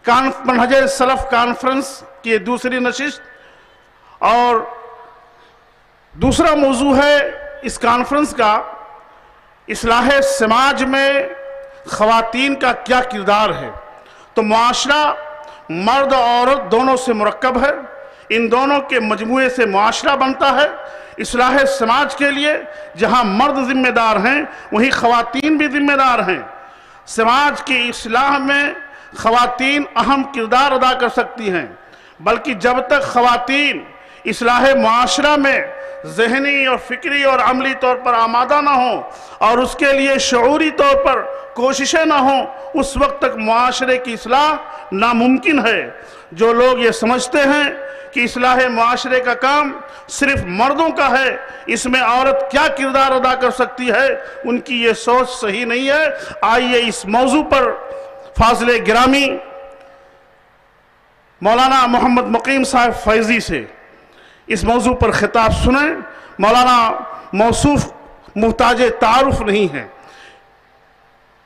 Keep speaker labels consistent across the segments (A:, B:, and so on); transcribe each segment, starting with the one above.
A: منہج سلف کانفرنس کی دوسری نشست، اور دوسرا موضوع ہے اس کانفرنس کا اصلاح سماج میں خواتین کا کیا کردار ہے۔ تو معاشرہ مرد اور عورت دونوں سے مرکب ہے، ان دونوں کے مجموعے سے معاشرہ بنتا ہے۔ اصلاح سماج کے لیے جہاں مرد ذمہ دار ہیں وہیں خواتین بھی ذمہ دار ہیں۔ سماج کی اصلاح میں خواتین اہم کردار ادا کر سکتی ہیں، بلکہ جب تک خواتین اصلاح معاشرہ میں ذہنی اور فکری اور عملی طور پر آمادہ نہ ہوں اور اس کے لیے شعوری طور پر کوششیں نہ ہوں، اس وقت تک معاشرے کی اصلاح ناممکن ہے۔ جو لوگ یہ سمجھتے ہیں کہ اصلاح معاشرے کا کام صرف مردوں کا ہے، اس میں عورت کیا کردار ادا کر سکتی ہے، ان کی یہ سوچ صحیح نہیں ہے۔ آئیے اس موضوع پر فاضل گرامی مولانا محمد مقیم صاحب فیضی سے اس موضوع پر خطاب سنیں۔ مولانا موصوف محتاج تعارف نہیں ہے،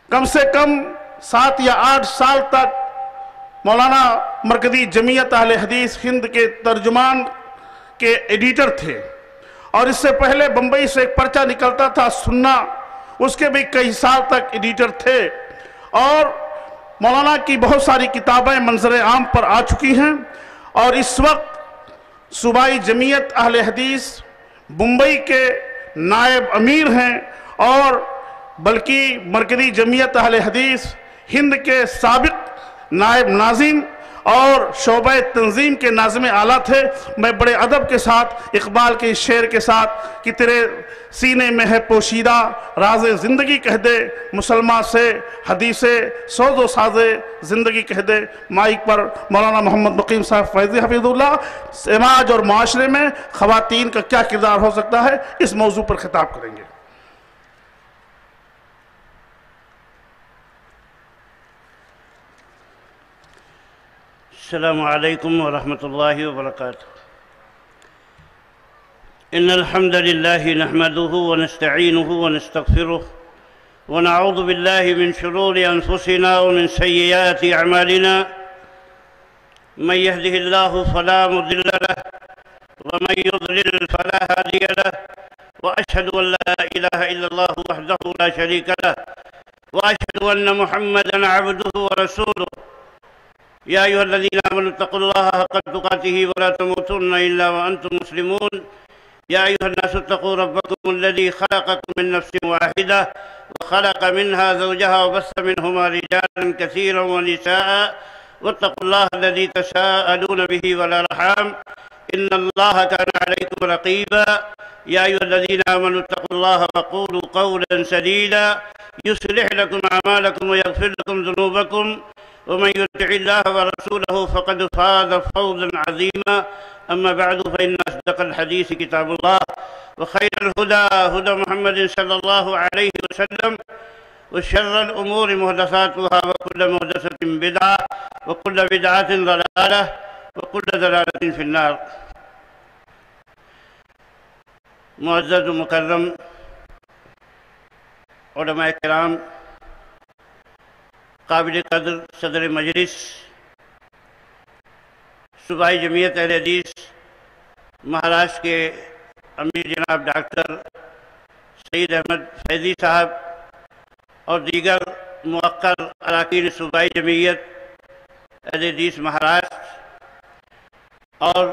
A: کم سے کم 7 یا 8 سال تک مولانا مرکزی جمعیت اہل حدیث ہند کے ترجمان کے ایڈیٹر تھے، اور اس سے پہلے بمبئی سے ایک پرچہ نکلتا تھا سننا، اس کے بھی کئی سال تک ایڈیٹر تھے، اور مولانا کی بہت ساری کتابیں منظر عام پر آ چکی ہیں، اور اس وقت صوبائی جمعیت اہل حدیث بمبئی کے نائب امیر ہیں، اور بلکہ مرکزی جمعیت اہل حدیث ہند کے سابق نائب ناظم اور شعبہ تنظیم کے ناظم اعلیٰ تھے۔ میں بڑے ادب کے ساتھ اقبال کے اس شعر کے ساتھ کہ تیرے سینے میں ہے پوشیدہ راز زندگی کہہ دے، مسلمہ سے حدیث سوز و ساز زندگی کہہ دے، مائک پر مولانا محمد مقیم صاحب فیضی حفظ اللہ سماج اور معاشرے میں خواتین کا کیا کردار ہو سکتا ہے، اس موضوع پر خطاب کریں گے۔
B: السلام علیکم ورحمۃ اللہ وبرکاتہ۔ ان الحمد لله نحمده ونستعينه ونستغفره ونعوذ بالله من شرور انفسنا ومن سيئات اعمالنا، من يهده الله فلا مضل له ومن يضلل فلا هادي له، واشهد ان لا اله الا الله وحده لا شريك له، واشهد ان محمدا عبده ورسوله۔ يا أيها الذين آمنوا اتقوا الله حق تقاته ولا تموتن إلا وأنتم مسلمون۔ يا أيها الناس اتقوا ربكم الذي خلقكم من نفس واحدة وخلق منها زوجها وبث منهما رجالا كثيرا ونساء، واتقوا الله الذي تساءلون به والأرحام إن الله كان عليكم رقيبا۔ يا أيها الذين آمنوا اتقوا الله وقولوا قولا سديدا يصلح لكم أعمالكم ويغفر لكم ذنوبكم، ومن يطع الله ورسوله فقد فاز فوزا عظيما۔ أما بعد فإن أصدق الحديث كتاب الله، وخير الهدى هدى محمد صلى الله عليه وسلم، وشر الأمور محدثاتها، وكل محدثة بدعة، وكل بدعة ضلالة، وكل ضلالة في النار۔ معزز و مکرم علماء کرام، قابل قدر صدر مجلس، صوبائی جمعیت اہل حدیث مہاراشٹر کے امیر جناب ڈاکٹر سعید احمد فیضی صاحب اور دیگر موقر اراکین صوبائی جمعیت اہل حدیث مہاراشٹر، اور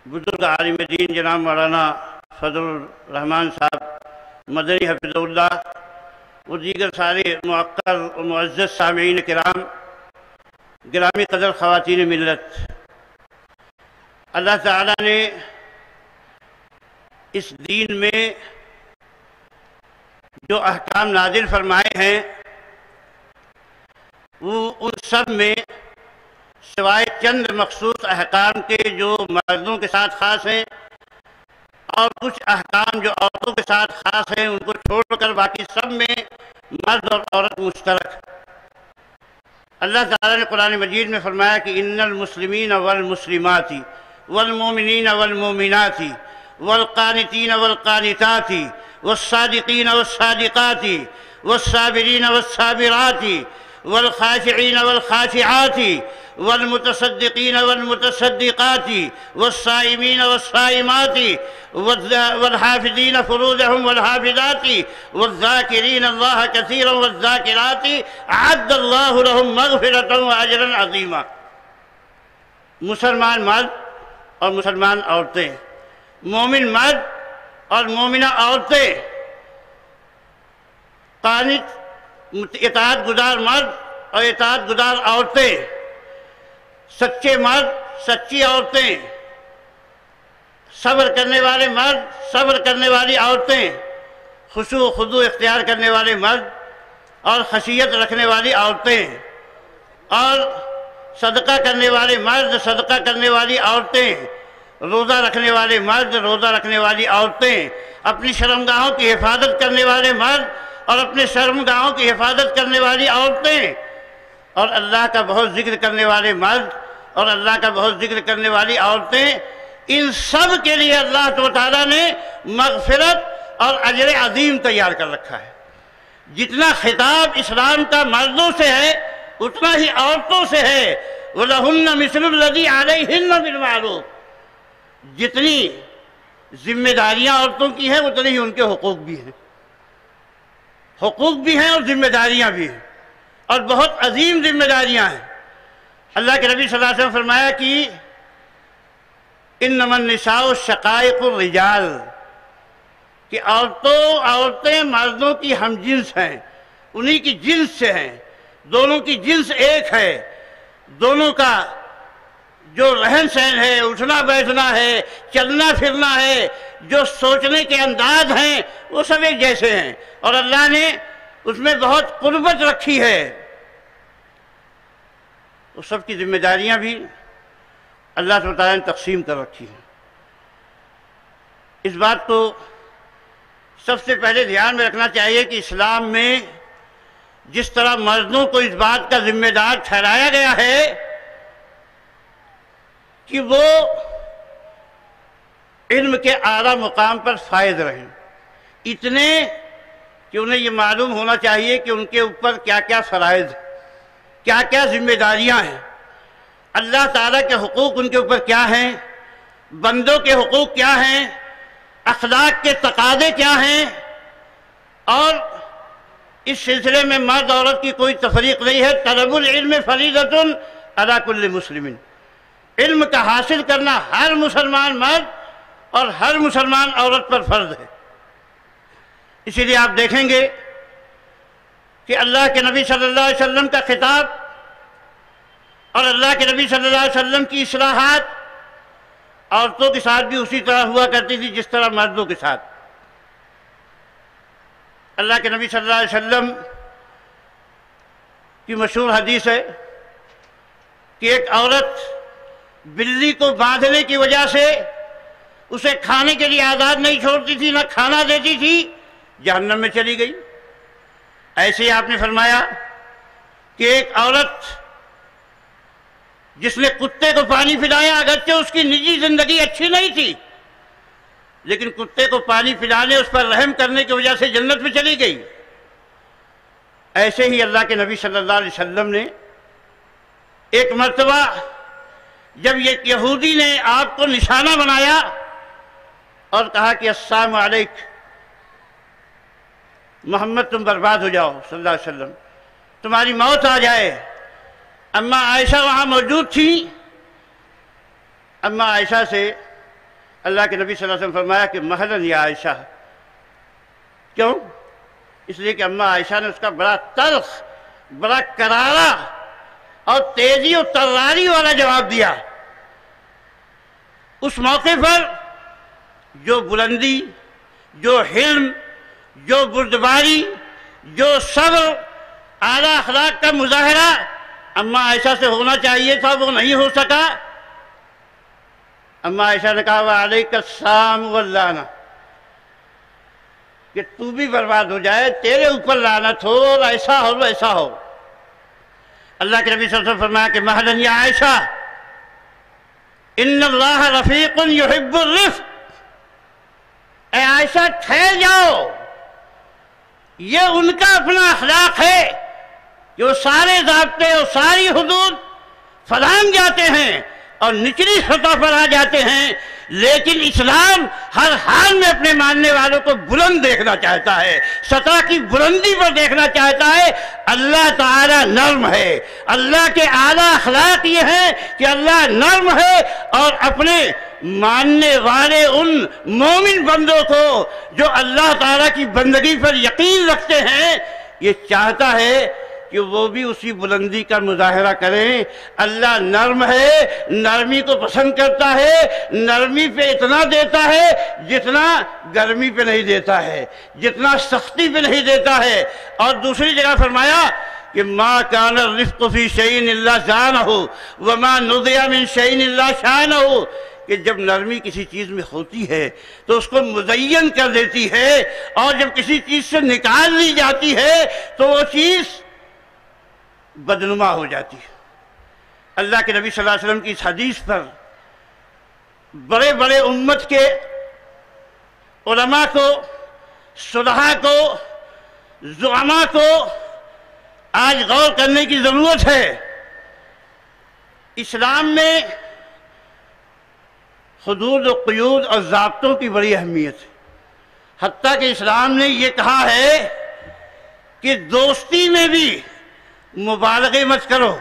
B: بزرگ عالم دین جناب مولانا فضل الرحمان صاحب مدنی حفظ اللہ، اور دیگر سارے موقر و معزز سامعین کرام، گرامی قدر خواتین ملت، اللہ تعالیٰ نے اس دین میں جو احکام نازل فرمائے ہیں وہ ان سب میں سوائے چند مخصوص احکام کے جو مردوں کے ساتھ خاص ہیں، اور کچھ احکام جو عورتوں کے ساتھ خاص ہیں، ان کو چھوڑ کر باقی سب میں مرد اور عورت مشترک۔ اللہ تعالیٰ نے قرآن مجید میں فرمایا کہ ان المسلمین والمسلمات والمؤمنین والمؤمنات والقانتین والقانتات والصادقین والصادقات والصابرین والصابرات والخاشعين والخاشعات والمتصدقين والمتصدقات والصائمين والصائمات والحافظين فروجهم والحافظات والذاكرين الله كثيرا والذاكرات أعد الله لهم مغفرة وأجرا عظيما۔ مسلمان مرد اور مسلمان عورتیں، مومن مرد اور مومنہ عورتیں، قانت اطاعت گزار مرد اور اطاعت گزار عورتیں، سچے مرد سچی عورتیں، صبر کرنے والے مرد صبر کرنے والی عورتیں، خشوع و خضوع اختیار کرنے والے مرد اور خشیت رکھنے والی عورتیں، اور صدقہ کرنے والے مرد صدقہ کرنے والی عورتیں، روزہ رکھنے والے مرد روزہ رکھنے والی عورتیں، اپنی شرمگاہوں کی حفاظت کرنے والے مرد اور اپنے شرمگاہوں کی حفاظت کرنے والی عورتیں، اور اللہ کا بہت ذکر کرنے والے مرد اور اللہ کا بہت ذکر کرنے والی عورتیں، ان سب کے لیے اللہ تعالیٰ نے مغفرت اور اجر عظیم تیار کر رکھا ہے۔ جتنا خطاب اسلام کا مردوں سے ہے اتنا ہی عورتوں سے ہے۔ وَلَهُنَّ مِثْلُ الَّذِي عَلَيْهِنَّ بِالْمَعْرُوفِ، جتنی ذمہ داریاں عورتوں کی ہیں اتنے ہی ان کے حقوق بھی ہیں، حقوق بھی ہیں اور ذمہ داریاں بھی ہیں، اور بہت عظیم ذمہ داریاں ہیں۔ اللہ کے نبی صلی اللہ علیہ وسلم فرمایا کہ انما النساء شقائق الرجال، کہ عورتیں مردوں کی ہم جنس ہیں، انہی کی جنس سے ہیں، دونوں کی جنس ایک ہے، دونوں کا جو رہن سہن ہے، اٹھنا بیٹھنا ہے، چلنا پھرنا ہے، جو سوچنے کے انداز ہیں وہ سب ایک جیسے ہیں، اور اللہ نے اس میں بہت قربت رکھی ہے۔ اس سب کی ذمہ داریاں بھی اللہ تعالیٰ نے تقسیم کر رکھی ہیں۔ اس بات کو سب سے پہلے دھیان میں رکھنا چاہیے کہ اسلام میں جس طرح مردوں کو اس بات کا ذمہ دار ٹھہرایا گیا ہے کہ وہ علم کے اعلیٰ مقام پر فائز رہیں، اتنے کہ انہیں یہ معلوم ہونا چاہیے کہ ان کے اوپر کیا کیا فرائض ہیں، کیا کیا ذمہ داریاں ہیں، اللہ تعالیٰ کے حقوق ان کے اوپر کیا ہیں، بندوں کے حقوق کیا ہیں، اخلاق کے تقاضے کیا ہیں، اور اس سلسلے میں مرد عورت کی کوئی تفریق نہیں ہے۔ طلب العلم فریضۃ علی کل مسلم، علم کا حاصل کرنا ہر مسلمان مرد اور ہر مسلمان عورت پر فرض ہے۔ اسی لیے آپ دیکھیں گے کہ اللہ کے نبی صلی اللہ علیہ وسلم کا خطاب اور اللہ کے نبی صلی اللہ علیہ وسلم کی اصلاحات عورتوں کے ساتھ بھی اسی طرح ہوا کرتی تھی جس طرح مردوں کے ساتھ۔ اللہ کے نبی صلی اللہ علیہ وسلم کی مشہور حدیث ہے کہ ایک عورت بلی کو باندھنے کی وجہ سے اسے کھانے کے لیے آزاد نہیں چھوڑتی تھی، نہ کھانا دیتی تھی، جہنم میں چلی گئی۔ ایسے ہی آپ نے فرمایا کہ ایک عورت جس نے کتے کو پانی پلایا، اگرچہ اس کی نجی زندگی اچھی نہیں تھی لیکن کتے کو پانی پلانے اس پر رحم کرنے کی وجہ سے جنت میں چلی گئی۔ ایسے ہی اللہ کے نبی صلی اللہ علیہ وسلم نے ایک مرتبہ جب یہ یہودی نے آپ کو نشانہ بنایا اور کہا کہ السلام علیک محمد تم برباد ہو جاؤ صلی اللہ علیہ وسلم، تمہاری موت آ جائے۔ اماں عائشہ وہاں موجود تھی۔ اماں عائشہ سے اللہ کے نبی صلی اللہ علیہ وسلم فرمایا کہ مہلاً یا عائشہ، کیوں؟ اس لیے کہ اماں عائشہ نے اس کا بڑا تلخ، بڑا کرارا اور تیزی و تراری والا جواب دیا۔ اس موقع پر جو بلندی، جو حلم، جو بردباری، جو صبر، اعلیٰ اخلاق کا مظاہرہ اماں عائشہ سے ہونا چاہیے تھا، وہ نہیں ہو سکا۔ اماں عائشہ نے کہا وعلیک السلام واللعنہ، کہ تو بھی برباد ہو جائے، تیرے اوپر لعنت ہو، اور ایسا ہو ایسا ہو۔ اللہ کے نبی صلی اللہ علیہ وسلم فرمایا کہ مہلاً یا عائشہ ان اللہ رفیق یحب الرفق، اے عائشہ ٹھہر جاؤ، یہ ان کا اپنا اخلاق ہے کہ وہ سارے ضابطے اور ساری حدود فلانگ جاتے ہیں اور نچلی سطح پر آ جاتے ہیں، لیکن اسلام ہر حال میں اپنے ماننے والوں کو بلند دیکھنا چاہتا ہے، سطح کی بلندی پر دیکھنا چاہتا ہے۔ اللہ تعالیٰ نرم ہے، اللہ کے اعلیٰ اخلاق یہ ہیں کہ اللہ نرم ہے اور اپنے ماننے والے ان مومن بندوں کو جو اللہ تعالیٰ کی بندگی پر یقین رکھتے ہیں، یہ چاہتا ہے کہ وہ بھی اسی بلندی کا مظاہرہ کریں۔ اللہ نرم ہے، نرمی کو پسند کرتا ہے، نرمی پہ اتنا دیتا ہے جتنا گرمی پہ نہیں دیتا ہے، جتنا سختی پہ نہیں دیتا ہے۔ اور دوسری جگہ فرمایا کہ ما کان الرفق فی شیء الا زانہ وما نزع من شیء الا شانہ، کہ جب نرمی کسی چیز میں ہوتی ہے تو اس کو مزین کر دیتی ہے، اور جب کسی چیز سے نکال لی جاتی ہے تو وہ چیز بدنما ہو جاتی ہے۔ اللہ کے نبی صلی اللہ علیہ وسلم کی اس حدیث پر بڑے بڑے امت کے علماء کو، صلحاء کو، زعماء کو آج غور کرنے کی ضرورت ہے۔ اسلام میں حدود و قیود اور ضابطوں کی بڑی اہمیت ہے، حتیٰ کہ اسلام نے یہ کہا ہے کہ دوستی میں بھی مبالغے مت کرو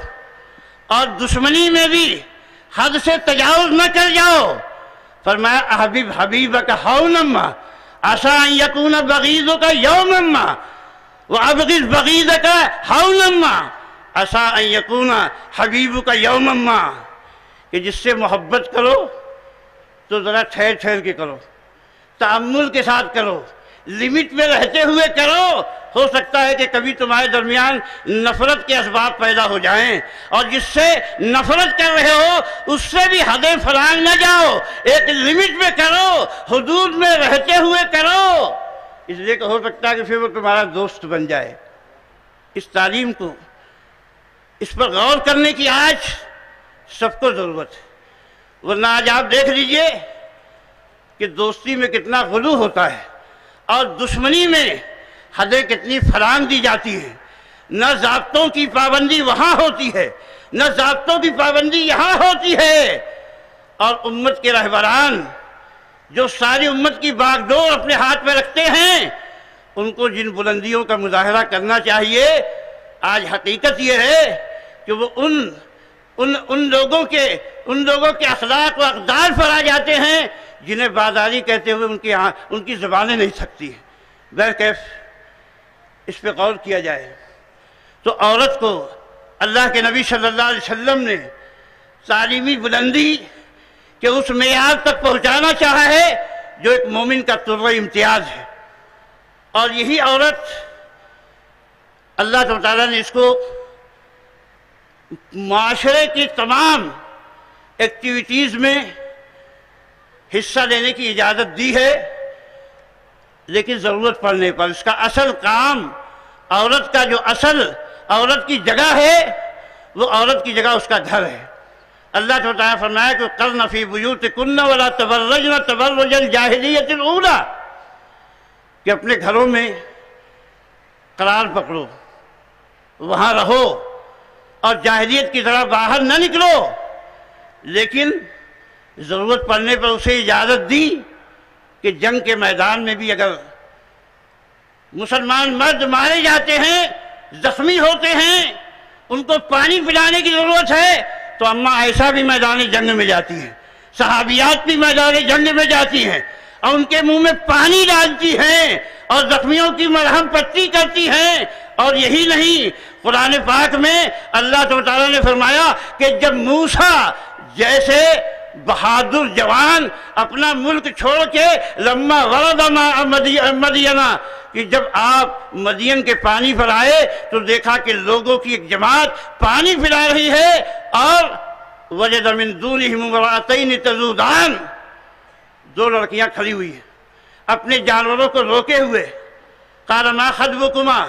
B: اور دشمنی میں بھی حد سے تجاوز نہ کر جاؤ۔ فرمایا احبب حبیبک ہونما عسیٰ ان یکون بغیضک یوما وابغض بغیضک ہونما عسیٰ ان یکون حبیبک یوما، کہ جس سے محبت کرو تو ذرا ٹھہر ٹھہر کے کرو، تأمل کے ساتھ کرو، لمٹ میں رہتے ہوئے کرو۔ ہو سکتا ہے کہ کبھی تمہارے درمیان نفرت کے اسباب پیدا ہو جائیں، اور جس سے نفرت کر رہے ہو اس سے بھی حدیں فرانگ نہ جاؤ، ایک لمٹ میں کرو، حدود میں رہتے ہوئے کرو، اس لیے کہ ہو سکتا ہے کہ پھر وہ تمہارا دوست بن جائے۔ اس تعلیم کو، اس پر غور کرنے کی آج سب کو ضرورت ہے، ورنہ آج آپ دیکھ لیجئے کہ دوستی میں کتنا غلو ہوتا ہے اور دشمنی میں حدیں کتنی فرانگ دی جاتی ہیں۔ نہ ضابطوں کی پابندی وہاں ہوتی ہے، نہ ضابطوں کی پابندی یہاں ہوتی ہے، اور امت کے رہبران جو ساری امت کی باغ ڈور اپنے ہاتھ میں رکھتے ہیں، ان کو جن بلندیوں کا مظاہرہ کرنا چاہیے، آج حقیقت یہ ہے کہ وہ ان لوگوں کے اخلاق و اقدار پر آ جاتے ہیں جنہیں بازاری کہتے ہوئے ان کی زبانیں نہیں تھکتی ہیں۔ بہرکیف اس پہ غور کیا جائے تو عورت کو اللہ کے نبی صلی اللہ علیہ وسلم نے تعلیمی بلندی کے اس معیار تک پہنچانا چاہا ہے جو ایک مومن کا طرز امتیاز ہے، اور یہی عورت اللہ تعالیٰ نے اس کو معاشرے کی تمام ایکٹیویٹیز میں حصہ لینے کی اجازت دی ہے، لیکن ضرورت پڑنے پر اس کا اصل کام، عورت کا جو اصل عورت کی جگہ ہے وہ عورت کی جگہ اس کا گھر ہے۔ اللہ تعالیٰ فرمایا کہ قرن فی بیوتکن ولا تبرجن تبرج الجاہلیۃ الاولی، کہ اپنے گھروں میں قرار پکڑو، وہاں رہو اور جاہلیت کی طرح باہر نہ نکلو، لیکن ضرورت پڑنے پر اسے اجازت دی کہ جنگ کے میدان میں بھی اگر مسلمان مرد مارے جاتے ہیں، زخمی ہوتے ہیں، ان کو پانی پلانے کی ضرورت ہے تو اماں عائشہ بھی میدان جنگ میں جاتی ہیں، صحابیات بھی میدان جنگ میں جاتی ہیں اور ان کے منہ میں پانی ڈالتی ہیں اور زخمیوں کی مرہم پٹی کرتی ہیں۔ اور یہی نہیں، قرآن پاک میں اللہ تعالیٰ نے فرمایا کہ جب موسیٰ جیسے بہادر جوان اپنا ملک چھوڑ کے لما ورد ماء مدین، کہ جب آپ مدین کے پانی پر آئے تو دیکھا کہ لوگوں کی ایک جماعت پانی پلا رہی ہے، اور وجد من دونہم امرأتین تذودان، دو لڑکیاں کھڑی ہوئی ہیں اپنے جانوروں کو روکے ہوئے۔ قال ما خطبکما،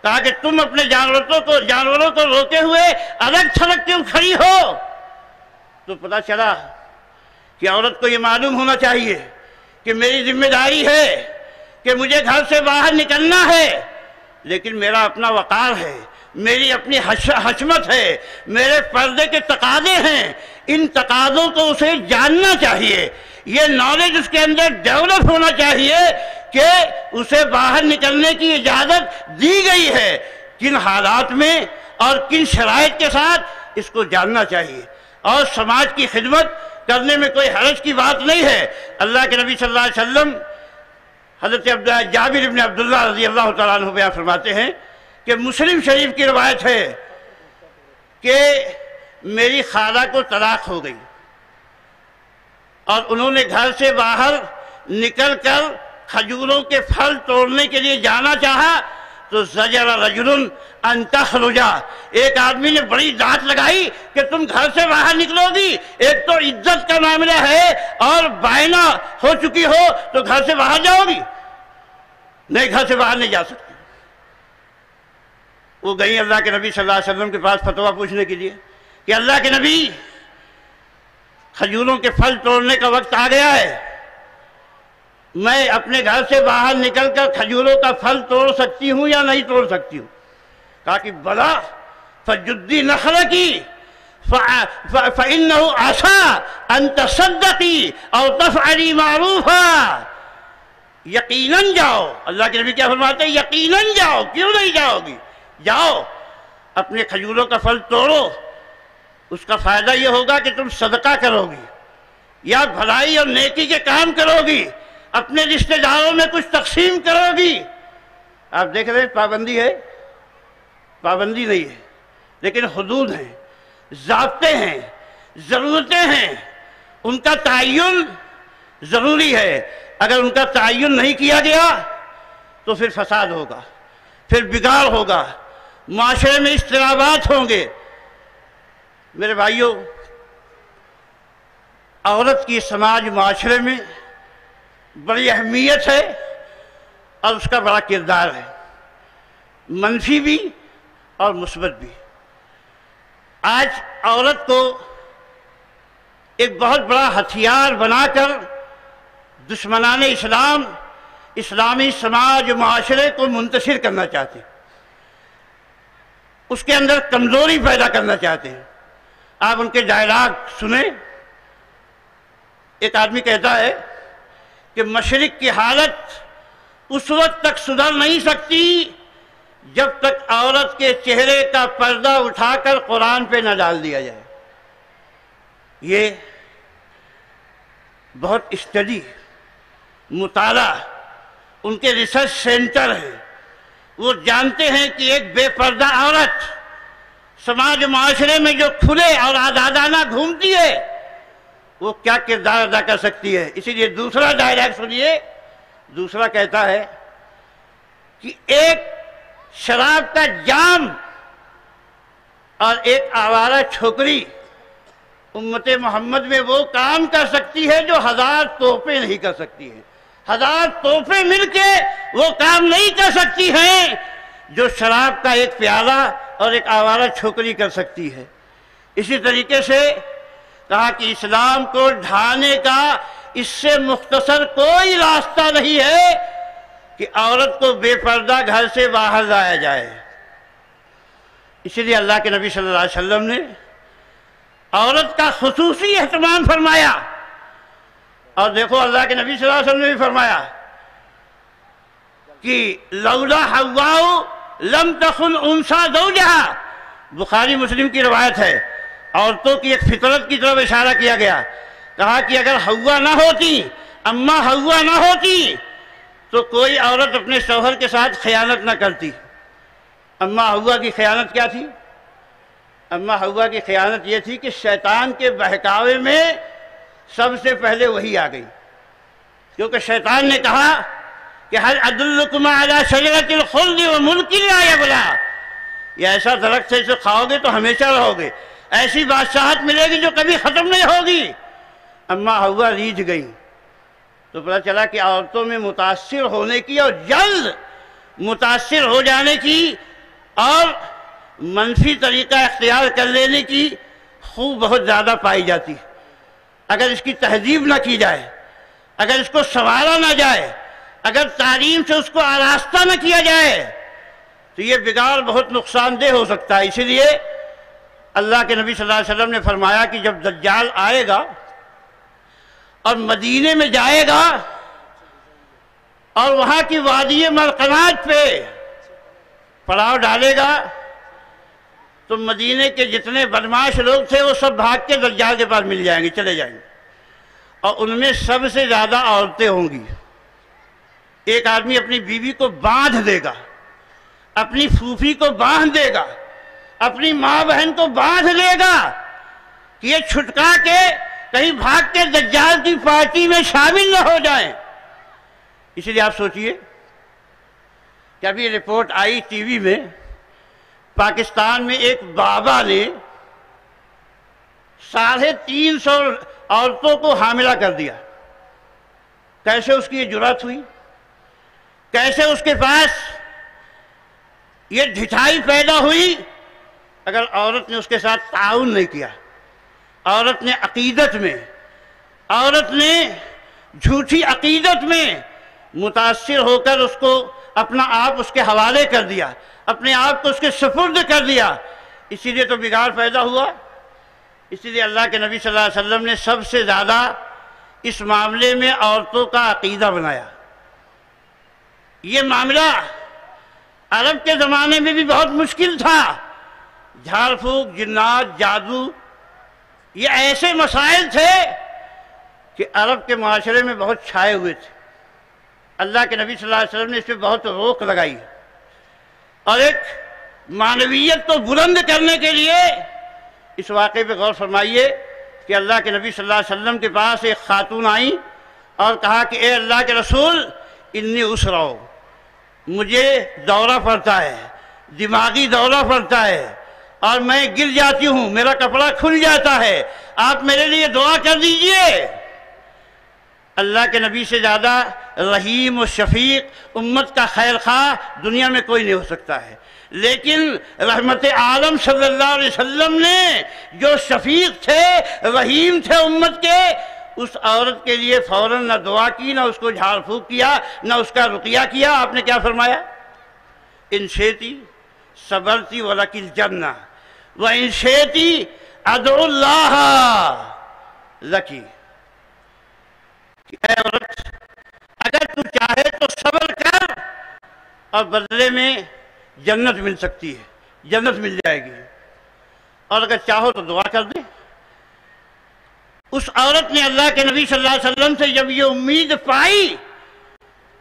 B: کہا کہ تم اپنے جانوروں کو روکے ہوئے الگ تھلگ کیوں کھڑی ہو؟ تو پتہ چلا کہ عورت کو یہ معلوم ہونا چاہیے کہ میری ذمہ داری ہے کہ مجھے گھر سے باہر نکلنا ہے، لیکن میرا اپنا وقار ہے، میری اپنی حشمت ہے، میرے پردے کے تقاضے ہیں، ان تقاضوں کو اسے جاننا چاہیے، یہ نالج اس کے اندر ڈیولپ ہونا چاہیے کہ اسے باہر نکلنے کی اجازت دی گئی ہے، کن حالات میں اور کن شرائط کے ساتھ اس کو جاننا چاہیے، اور سماج کی خدمت کرنے میں کوئی حرج کی بات نہیں ہے۔ اللہ کے نبی صلی اللہ علیہ وسلم حضرت جابر بن عبداللہ رضی اللہ تعالیٰ عنہ بیان فرماتے ہیں کہ مسلم شریف کی روایت ہے کہ میری خالہ کو طلاق ہو گئی اور انہوں نے گھر سے باہر نکل کر کھجوروں کے پھل توڑنے کے لیے جانا چاہا تو زجر رجل ان تخرجا، ایک آدمی نے بڑی ڈانٹ لگائی کہ تم گھر سے باہر نکلو گی، ایک تو عزت کا معاملہ ہے اور بائنا ہو چکی ہو تو گھر سے باہر جاؤ گی؟ نہیں، گھر سے باہر نہیں جا سکتی۔ وہ گئی اللہ کے نبی صلی اللہ علیہ وسلم کے پاس فتویٰ پوچھنے کے لیے کہ اللہ کے نبی، کھجوروں کے پھل توڑنے کا وقت آ گیا ہے، میں اپنے گھر سے باہر نکل کر کھجوروں کا پھل توڑ سکتی ہوں یا نہیں توڑ سکتی ہوں؟ کہا کہ بلا فجدی نخلکی فإنه عسى ان تصدقی او تفعلی معروفا، یقیناً جاؤ۔ اللہ کے نبی کیا فرماتے ہیں؟ یقیناً جاؤ، کیوں نہیں جاؤ گی؟ جاؤ، اپنے کھجوروں کا پھل توڑو، اس کا فائدہ یہ ہوگا کہ تم صدقہ کرو گی یا بھلائی اور نیکی کے کام کرو گی، اپنے رشتہ داروں میں کچھ تقسیم کرو گی۔ آپ دیکھ رہے ہیں پابندی ہے؟ پابندی نہیں ہے، لیکن حدود ہیں، ضابطے ہیں، ضرورتیں ہیں، ان کا تعین ضروری ہے۔ اگر ان کا تعین نہیں کیا گیا تو پھر فساد ہوگا، پھر بگاڑ ہوگا، معاشرے میں اضطرابات ہوں گے۔ میرے بھائیوں، عورت کی سماج معاشرے میں بڑی اہمیت ہے اور اس کا بڑا کردار ہے، منفی بھی اور مثبت بھی۔ آج عورت کو ایک بہت بڑا ہتھیار بنا کر دشمنان اسلام اسلامی سماج معاشرے کو منتشر کرنا چاہتے ہیں، اس کے اندر کمزوری پیدا کرنا چاہتے ہیں۔ آپ ان کے ڈائلاگ سنیں۔ ایک آدمی کہتا ہے کہ مشرق کی حالت اس وقت تک سدھر نہیں سکتی جب تک عورت کے چہرے کا پردہ اٹھا کر قرآن پہ نہ ڈال دیا جائے۔ یہ بہت اسٹڈی، مطالعہ، ان کے ریسرچ سینٹر ہیں، وہ جانتے ہیں کہ ایک بے پردہ عورت سماج معاشرے میں جو کھلے اور آزادانہ گھومتی ہے وہ کیا کردار ادا کر سکتی ہے۔ اسی لیے دوسرا ڈائلاگ سنیے۔ دوسرا کہتا ہے کہ ایک شراب کا جام اور ایک آوارہ چھوکری امت محمد میں وہ کام کر سکتی ہے جو 1000 توپیں نہیں کر سکتی ہیں۔ 1000 توپیں مل کے وہ کام نہیں کر سکتی ہیں جو شراب کا ایک پیالہ اور ایک آوارہ چھوکری کر سکتی ہے۔ اسی طریقے سے کہا کہ اسلام کو ڈھانے کا اس سے مختصر کوئی راستہ نہیں ہے کہ عورت کو بے پردہ گھر سے باہر لایا جائے۔ اسی لیے اللہ کے نبی صلی اللہ علیہ وسلم نے عورت کا خصوصی اہتمام فرمایا، اور دیکھو اللہ کے نبی صلی اللہ علیہ وسلم نے بھی فرمایا کہ لولا حواء لم تخن انثى زوجها، بخاری مسلم کی روایت ہے۔ عورتوں کی ایک فطرت کی طرف اشارہ کیا گیا، کہا کہ اگر حوا نہ ہوتی، اماں حوا نہ ہوتی تو کوئی عورت اپنے شوہر کے ساتھ خیانت نہ کرتی۔ اماں حوا کی خیانت کیا تھی؟ اماں حوا کی خیانت یہ تھی کہ شیطان کے بہکاوے میں سب سے پہلے وہی آ گئی، کیونکہ شیطان نے کہا کہ هل ادلکم علی شجرۃ الخلد وملک لا یبلی، یہ ایسا درخت ہے اسے کھاؤ گے تو ہمیشہ رہو گے، ایسی بادشاہت ملے گی جو کبھی ختم نہیں ہوگی۔ اماں حوا ریجھ گئی تو پتہ چلا کہ عورتوں میں متاثر ہونے کی اور جلد متاثر ہو جانے کی اور منفی طریقہ اختیار کر لینے کی خوب بہت زیادہ پائی جاتی۔ اگر اس کی تہذیب نہ کی جائے، اگر اس کو سنوارا نہ جائے، اگر تعلیم سے اس کو آراستہ نہ کیا جائے تو یہ بگاڑ بہت نقصان دہ ہو سکتا ہے۔ اسی لیے اللہ کے نبی صلی اللہ علیہ وسلم نے فرمایا کہ جب دجال آئے گا اور مدینے میں جائے گا اور وہاں کی وادی مرقنات پہ پڑاؤ ڈالے گا تو مدینے کے جتنے بدماش لوگ تھے وہ سب بھاگ کے دجال کے پاس مل جائیں گے، چلے جائیں گے، اور ان میں سب سے زیادہ عورتیں ہوں گی۔ ایک آدمی اپنی بیوی کو باندھ دے گا، اپنی پھوپھی کو باندھ دے گا، اپنی ماں بہن کو باندھ لے گا کہ یہ چھٹکا کے کہیں بھاگ کے دجال کی پارٹی میں شامل نہ ہو جائیں۔ اسی لیے آپ سوچئے کہ ابھی رپورٹ آئی ٹی وی میں، پاکستان میں ایک بابا نے 350 عورتوں کو حاملہ کر دیا۔ کیسے اس کی یہ جرات ہوئی؟ کیسے اس کے پاس یہ ڈھٹائی پیدا ہوئی؟ اگر عورت نے اس کے ساتھ تعاون نہیں کیا، عورت نے عقیدت میں، عورت نے جھوٹی عقیدت میں متاثر ہو کر اس کو اپنا آپ اس کے حوالے کر دیا، اپنے آپ کو اس کے سپرد کر دیا، اسی لیے تو بگاڑ پیدا ہوا۔ اسی لیے اللہ کے نبی صلی اللہ علیہ وسلم نے سب سے زیادہ اس معاملے میں عورتوں کا عقیدہ بنایا۔ یہ معاملہ عرب کے زمانے میں بھی بہت مشکل تھا۔ جھاڑ پھونک، جنات، جادو، یہ ایسے مسائل تھے کہ عرب کے معاشرے میں بہت چھائے ہوئے تھے۔ اللہ کے نبی صلی اللہ علیہ وسلم نے اس پہ بہت روک لگائی، اور ایک معنویت کو بلند کرنے کے لیے اس واقعے پہ غور فرمائیے کہ اللہ کے نبی صلی اللہ علیہ وسلم کے پاس ایک خاتون آئی اور کہا کہ اے اللہ کے رسول، انی اسرع، مجھے دورہ پڑتا ہے، دماغی دورہ پڑتا ہے، اور میں گر جاتی ہوں، میرا کپڑا کھل جاتا ہے، آپ میرے لیے دعا کر دیجئے۔ اللہ کے نبی سے زیادہ رحیم و شفیق، امت کا خیر خواہ دنیا میں کوئی نہیں ہو سکتا ہے، لیکن رحمت عالم صلی اللہ علیہ وسلم نے جو شفیق تھے، رحیم تھے امت کے، اس عورت کے لیے فوراً نہ دعا کی، نہ اس کو جھاڑ پھونک کیا، نہ اس کا رقیہ کیا۔ آپ نے کیا فرمایا؟ ان شئتی صبرتی ولک الجنہ وان شئتی ادعو اللہ لکی، اے عورت، اگر تو چاہے تو صبر کر اور بدلے میں جنت مل سکتی ہے، جنت مل جائے گی، اور اگر چاہو تو دعا کر دے۔ اس عورت نے اللہ کے نبی صلی اللہ علیہ وسلم سے جب یہ امید پائی،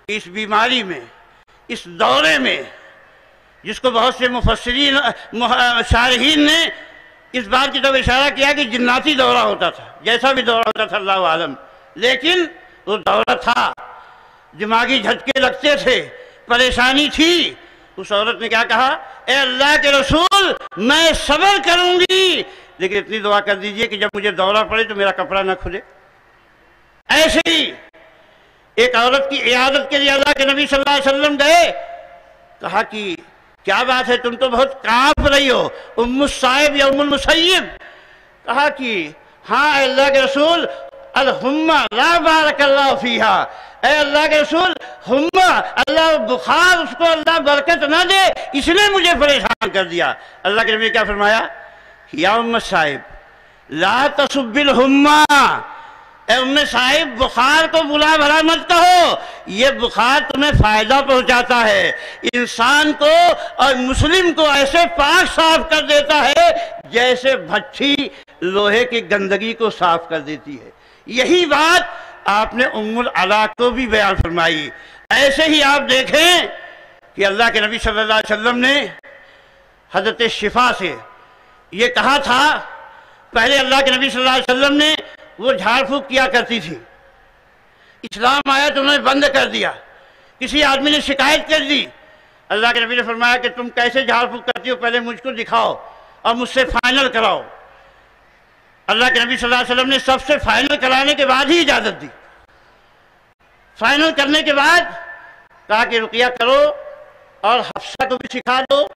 B: اس بیماری میں، اس دورے میں، جس کو بہت سے مفسرین شارحین نے اس بات کی طرف اشارہ کیا کہ جناتی دورہ ہوتا تھا، جیسا بھی دورہ ہوتا تھا اللہ عالم، لیکن وہ دورہ تھا، دماغی جھٹکے لگتے تھے، پریشانی تھی۔ اس عورت نے کیا کہا؟ اے اللہ کے رسول، میں صبر کروں گی، لیکن اتنی دعا کر دیجئے کہ جب مجھے دورہ پڑے تو میرا کپڑا نہ کھلے۔ ایسے ہی ایک عورت کی عیادت کے لیے اللہ کے نبی صلی اللہ علیہ وسلم گئے، کہا کہ کیا بات ہے، تم تو بہت کانپ رہی ہو، ام الصائب یا ام المسیب؟ کہا کہ ہاں اے اللہ کے رسول، الحمہ لا بارک اللہ فیہا، اے اللہ کے رسول، حمہ، اللہ بخار، اس کو اللہ برکت نہ دے، اس نے مجھے پریشان کر دیا۔ اللہ کے نبی نے کیا فرمایا؟ یا ام صاحب لا تصب الحمہ، اے ام صاحب، بخار کو بلا بھلا مت کہو، یہ بخار تمہیں فائدہ پہنچاتا ہے، انسان کو اور مسلم کو ایسے پاک صاف کر دیتا ہے جیسے بھٹی لوہے کی گندگی کو صاف کر دیتی ہے۔ یہی بات آپ نے ام العلا کو بھی بیان فرمائی۔ ایسے ہی آپ دیکھیں کہ اللہ کے نبی صلی اللہ علیہ وسلم نے حضرت شفا سے یہ کہا تھا، پہلے اللہ کے نبی صلی اللہ علیہ وسلم نے وہ جھاڑ پھونک کیا کرتی تھی، اسلام آیا تو انہوں نے بند کر دیا، کسی آدمی نے شکایت کر دی، اللہ کے نبی نے فرمایا کہ تم کیسے جھاڑ پھونک کرتی ہو، پہلے مجھ کو دکھاؤ اور مجھ سے فائنل کراؤ۔ اللہ کے نبی صلی اللہ علیہ وسلم نے سب سے فائنل کرانے کے بعد ہی اجازت دی۔ فائنل کرنے کے بعد کہا کہ رقیہ کرو اور حفصہ کو بھی سکھا دو،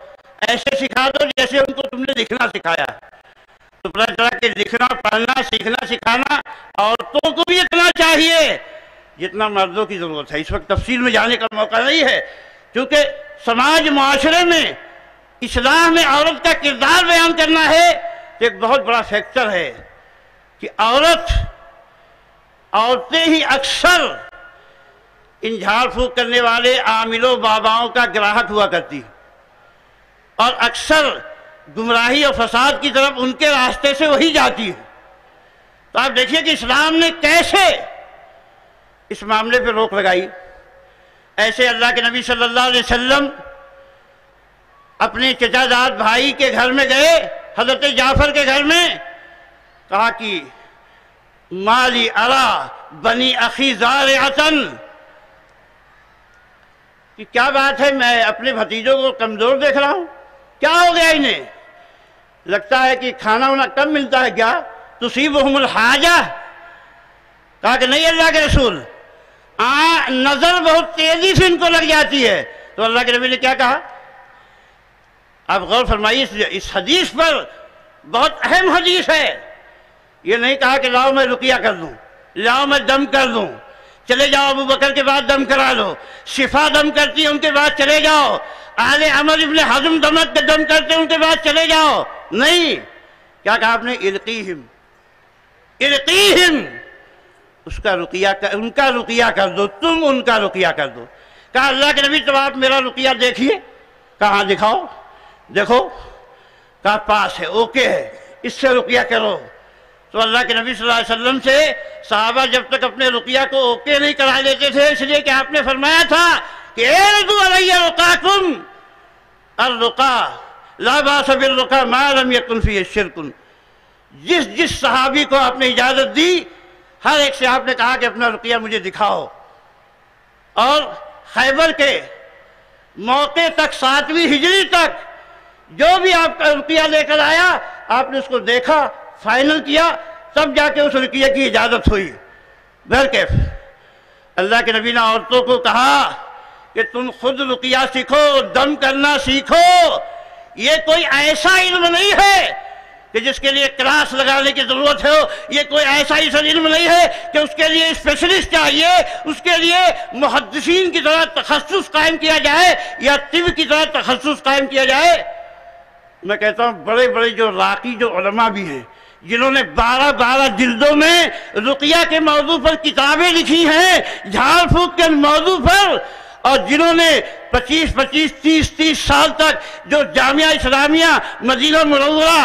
B: ایسے سکھا دو جیسے ان کو تم نے لکھنا سکھایا۔ تو پتہ چلا کہ لکھنا، پڑھنا، سیکھنا، سکھانا عورتوں کو بھی اتنا چاہیے جتنا مردوں کی ضرورت ہے۔ اس وقت تفصیل میں جانے کا موقع نہیں ہے، چونکہ سماج معاشرے میں اصلاح میں عورت کا کردار بیان کرنا ہے تو ایک بہت بڑا فیکٹر ہے کہ عورتیں ہی اکثر ان جھاڑ پھونک کرنے والے عاملوں باباؤں کا گراہک ہوا کرتی اور اکثر گمراہی اور فساد کی طرف ان کے راستے سے وہی جاتی ہے۔ تو آپ دیکھیے کہ اسلام نے کیسے اس معاملے پہ روک لگائی۔ ایسے اللہ کے نبی صلی اللہ علیہ وسلم اپنے چچا زاد بھائی کے گھر میں گئے، حضرت جعفر کے گھر میں، کہا کہ مالی ارا بنی اخی زارعتن، کہ کیا بات ہے، میں اپنے بھتیجوں کو کمزور دیکھ رہا ہوں، کیا ہو گیا انہیں؟ لگتا ہے کہ کھانا وانا کم ملتا ہے کیا؟ تصیبہم الحاجہ؟ کہا کہ نہیں اللہ کے رسول، نظر بہت تیزی سے ان کو لگ جاتی ہے۔ تو اللہ کے نبی نے کیا کہا؟ آپ غور فرمائیے اس حدیث پر، بہت اہم حدیث ہے۔ یہ نہیں کہا کہ لاؤ میں رقیہ کر دوں، لاؤ میں دم کر دوں، چلے جاؤ ابو بکر کے بعد دم کرا لو، شفا دم کرتی ہے ان کے بعد چلے جاؤ، اہل عمر ابن حزم دم کرتے ہیں ان کے بعد چلے جاؤ۔ نہیں، کیا کہا آپ نے؟ ارقیہم، ارقیہم، ان کا رقیہ کر دو، تم ان کا رقیہ کر دو۔ کہا اللہ کے نبی تو آپ میرا رقیہ دیکھیے۔ کہاں دکھاؤ؟ دیکھو، کہا پاس ہے، اوکے ہے، اس سے رقیہ کرو۔ تو اللہ کے نبی صلی اللہ علیہ وسلم سے صحابہ جب تک اپنے رقیہ کو اوکے نہیں کرا لیتے تھے، اس لیے کہ آپ نے فرمایا تھا کہ اعرضوا علی رقاکم، الرقا لا باس بالرقا ما لم یکن فیہ شرک۔ جس صحابی کو آپ نے اجازت دی، ہر ایک سے آپ نے کہا کہ اپنا رقیہ مجھے دکھاؤ۔ اور خیبر کے موقع تک، 7ویں ہجری تک، جو بھی آپ کا رقیہ لے کر آیا، آپ نے اس کو دیکھا، فائنل کیا، تب جا کے اس رقیہ کی اجازت ہوئی۔ بہرکیف اللہ کے نبی نے عورتوں کو کہا کہ تم خود رقیہ سیکھو، دم کرنا سیکھو۔ یہ کوئی ایسا علم نہیں ہے کہ جس کے لیے کلاس لگانے کی ضرورت ہو، یہ کوئی ایسا علم نہیں ہے کہ اس کے لیے اسپیشلسٹ چاہیے، اس کے لیے محدثین کی طرح تخصص قائم کیا جائے یا طب کی طرح تخصص قائم کیا جائے۔ میں کہتا ہوں بڑے بڑے جو راقی جو علماء بھی ہیں، جنہوں نے 12 جلدوں میں رقیہ کے موضوع پر کتابیں لکھی ہیں، جھاڑ پھونک کے موضوع پر، اور جنہوں نے 25 30 سال تک جو جامعہ اسلامیہ مدینہ منورہ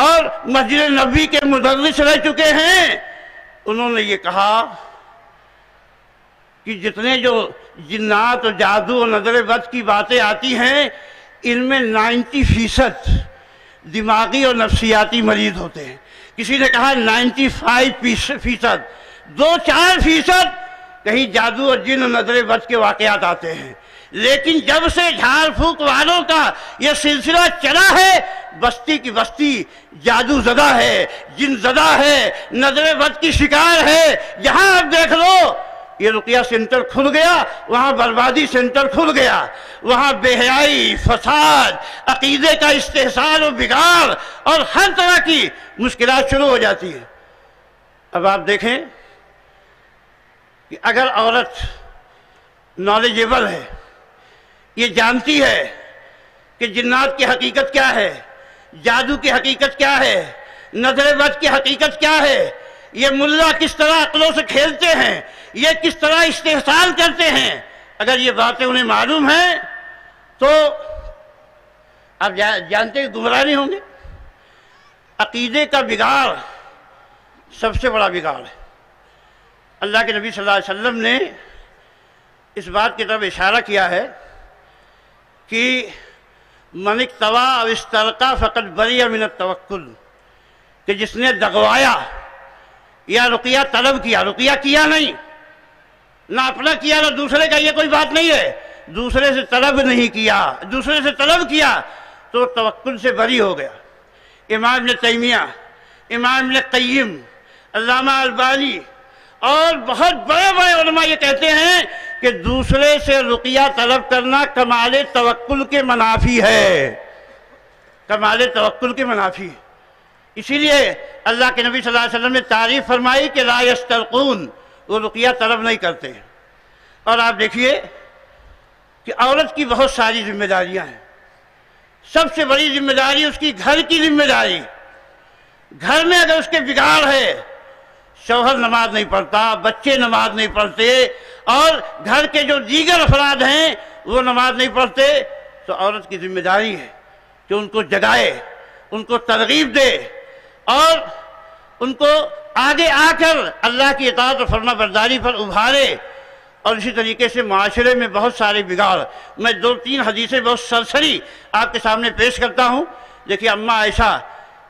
B: اور مسجد نبوی کے مدرس رہ چکے ہیں، انہوں نے یہ کہا کہ جتنے جو جنات اور جادو اور نظر بد کی باتیں آتی ہیں، ان میں 90% دماغی اور نفسیاتی مریض ہوتے ہیں۔ کسی نے کہا 95%، 2-4% کہیں جادو اور جن اور نظر بد کے واقعات آتے ہیں۔ لیکن جب سے جھاڑ پھونک والوں کا یہ سلسلہ چلا ہے، بستی کی بستی جادو زدہ ہے، جن زدہ ہے، نظر بد کی شکار ہے۔ جہاں آپ دیکھ لو، یہ رقیہ سینٹر کھل گیا، وہاں بربادی سینٹر کھل گیا، وہاں بے حیائی، فساد، عقیدے کا استحصال و بگاڑ اور ہر طرح کی مشکلات شروع ہو جاتی ہیں۔ اب آپ دیکھیں کہ اگر عورت نالجیبل ہے، یہ جانتی ہے کہ جنات کی حقیقت کیا ہے، جادو کی حقیقت کیا ہے، نظر بد کی حقیقت کیا ہے، یہ ملا کس طرح عقلوں سے کھیلتے ہیں، یہ کس طرح استحصال کرتے ہیں، اگر یہ باتیں انہیں معلوم ہیں تو آپ جانتے ہیں گمراہ نہیں ہوں گے۔ عقیدے کا بگاڑ سب سے بڑا بگاڑ ہے۔ اللہ کے نبی صلی اللہ علیہ وسلم نے اس بات کی طرف اشارہ کیا ہے کہ من اکتویٰ او استرقیٰ فقد بریء من التوکل، کہ جس نے دغوایا یا رقیہ طلب کیا، رقیہ کیا نہیں، نہ اپنا کیا نہ دوسرے کا، یہ کوئی بات نہیں ہے، دوسرے سے طلب نہیں کیا، دوسرے سے طلب کیا تو توکل سے بری ہو گیا۔ امام ابن تیمیہ، امام ابن قیم، علامہ البانی اور بہت بڑے بڑے علماء یہ کہتے ہیں کہ دوسرے سے رقیہ طلب کرنا کمال توکل کے منافی ہے، کمال توکل کے منافی ہے۔ اسی لیے اللہ کے نبی صلی اللہ علیہ وسلم نے تعریف فرمائی کہ لا یسترقون، وہ رقیہ طلب نہیں کرتے۔ اور آپ دیکھیے کہ عورت کی بہت ساری ذمہ داریاں ہیں. سب سے بڑی ذمہ داری اس کی گھر کی ذمہ داری. گھر میں اگر اس کے بگاڑ ہے، شوہر نماز نہیں پڑھتا، بچے نماز نہیں پڑھتے، اور گھر کے جو دیگر افراد ہیں وہ نماز نہیں پڑھتے، تو عورت کی ذمہ داری ہے کہ ان کو جگائے، ان کو ترغیب دے، اور ان کو آگے آ کر اللہ کی اطاعت و فرما برداری پر ابھارے. اور اسی طریقے سے معاشرے میں بہت سارے بگاڑ، میں 2-3 حدیثیں بہت سرسری آپ کے سامنے پیش کرتا ہوں. دیکھیے اماں عائشہ،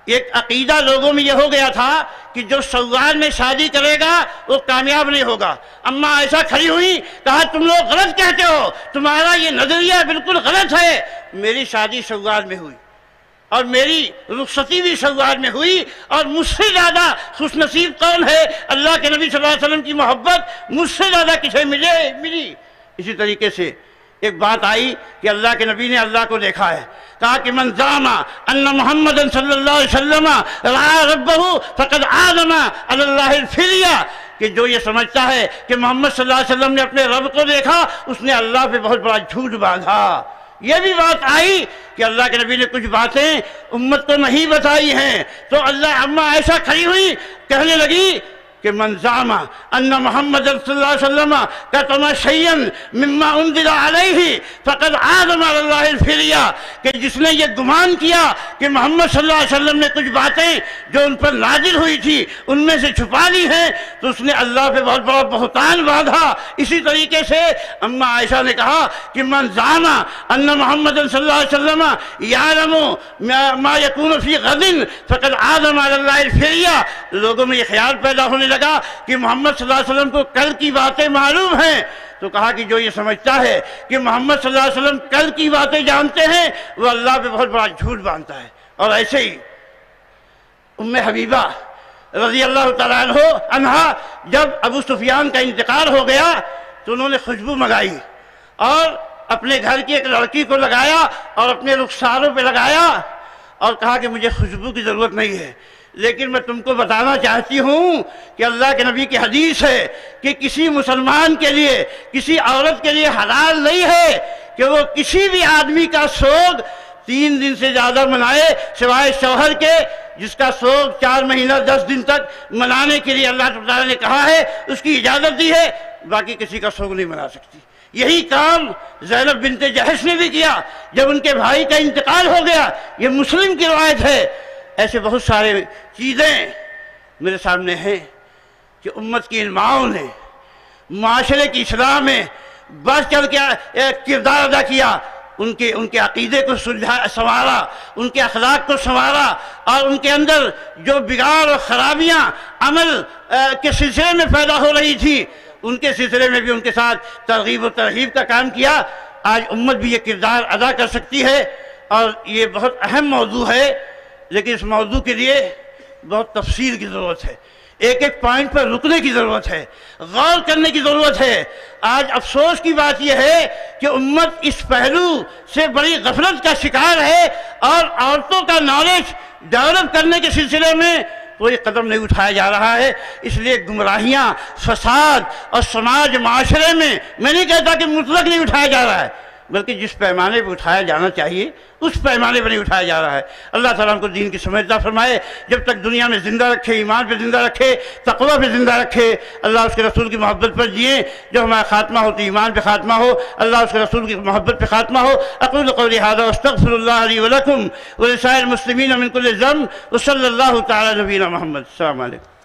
B: ایک عقیدہ لوگوں میں یہ ہو گیا تھا کہ جو شوال میں شادی کرے گا وہ کامیاب نہیں ہوگا. اماں عائشہ کھڑی ہوئی، کہا تم لوگ غلط کہتے ہو، تمہارا یہ نظریہ بالکل غلط ہے. میری شادی شوال میں ہوئی اور میری رخصتی بھی شوال میں ہوئی، اور مجھ سے زیادہ خوش نصیب کون ہے؟ اللہ کے نبی صلی اللہ علیہ وسلم کی محبت مجھ سے زیادہ کسے ملی. اسی طریقے سے ایک بات آئی کہ اللہ کے نبی نے اللہ کو دیکھا ہے. کہا کہ من زعم ان محمد صلی اللہ علیہ وسلم رأى ربہ فقد عازم علی اللہ الفریہ، کہ جو یہ سمجھتا ہے کہ محمد صلی اللہ علیہ وسلم نے اپنے رب کو دیکھا، اس نے اللہ پہ بہت بڑا جھوٹ باندھا. یہ بھی بات آئی کہ اللہ کے نبی نے کچھ باتیں امت کو نہیں بتائی ہیں. تو اماں عائشہ کھڑی ہوئی، کہنے لگی کہ من زعم ان محمد صلی اللہ علیہ وسلم کتم شیئا مما انزل علیہ فقد عازم علی اللہ الفریہ، کہ جس نے یہ گمان کیا کہ محمد صلی اللہ علیہ وسلم نے کچھ باتیں جو ان پر نازل ہوئی تھی ان میں سے چھپا لی ہیں، تو اس نے اللہ پہ بہت بڑا بہتان باندھا. اسی طریقے سے اماں عائشہ نے کہا کہ من زعم ان محمد صلی اللہ علیہ وسلم یعلم ما یکون فی غد فقد عازم علی اللہ الفریہ. لوگوں میں یہ خیال پیدا ہونے لگا کہ محمد صلی اللہ علیہ وسلم کو کل کی باتیں معلوم ہیں. تو کہا کہ جو یہ سمجھتا ہے کہ محمد صلی اللہ علیہ وسلم کل کی باتیں جانتے ہیں، وہ اللہ پہ بہت بڑا جھوٹ باندھتا ہے. اور ایسے ہی ام حبیبہ رضی اللہ تعالیٰ عنہا، جب ابو سفیان کا انتقال ہو گیا تو انہوں نے خوشبو منگائی اور اپنے گھر کی ایک لڑکی کو لگایا اور اپنے رخساروں پہ لگایا اور کہا کہ مجھے خوشبو کی ضرورت نہیں ہے، لیکن میں تم کو بتانا چاہتی ہوں کہ اللہ کے نبی کی حدیث ہے کہ کسی مسلمان کے لیے، کسی عورت کے لیے حلال نہیں ہے کہ وہ کسی بھی آدمی کا سوگ 3 دن سے زیادہ منائے سوائے شوہر کے، جس کا سوگ 4 مہینہ 10 دن تک منانے کے لیے اللہ تعالیٰ نے کہا ہے، اس کی اجازت دی ہے، باقی کسی کا سوگ نہیں منا سکتی. یہی کام زینب بنت جحش نے بھی کیا جب ان کے بھائی کا انتقال ہو گیا. یہ مسلم کی روایت ہے. ایسے بہت سارے چیزیں میرے سامنے ہیں کہ امت کی ان ماؤں نے معاشرے کی اصلاح میں بڑھ چڑھ کے کردار ادا کیا. ان کے عقیدے کو سنوارا، ان کے اخلاق کو سنوارا، اور ان کے اندر جو بگاڑ اور خرابیاں عمل کے سلسلے میں پیدا ہو رہی تھی، ان کے سلسلے میں بھی ان کے ساتھ ترغیب و ترہیب کا کام کیا. آج امت بھی یہ کردار ادا کر سکتی ہے. اور یہ بہت اہم موضوع ہے، لیکن اس موضوع کے لیے بہت تفصیل کی ضرورت ہے، ایک ایک پوائنٹ پر رکنے کی ضرورت ہے، غور کرنے کی ضرورت ہے. آج افسوس کی بات یہ ہے کہ امت اس پہلو سے بڑی غفلت کا شکار ہے، اور عورتوں کا نالج ڈیولپ کرنے کے سلسلے میں کوئی قدم نہیں اٹھایا جا رہا ہے. اس لیے گمراہیاں، فساد اور سماج معاشرے میں، میں نہیں کہتا کہ مطلق نہیں اٹھایا جا رہا ہے، بلکہ جس پیمانے پہ اٹھایا جانا چاہیے اس پیمانے پہ نہیں اٹھایا جا رہا ہے. اللہ تعالیٰ ہم کو دین کی سمجھ عطا فرمائے، جب تک دنیا میں زندہ رکھے، ایمان پہ زندہ رکھے، تقوی پہ زندہ رکھے. اللہ اس کے رسول کی محبت پر جئیں، جب ہمارا خاتمہ ہو تو ایمان پہ خاتمہ ہو، اللہ اس کے رسول کی محبت پہ خاتمہ ہو. اقول قولی ھذا واستغفر اللہ لی ولکم ولسائر المسلمین من کل ذنب وصلی اللہ تعالی نبینا محمد. السلام علیکم.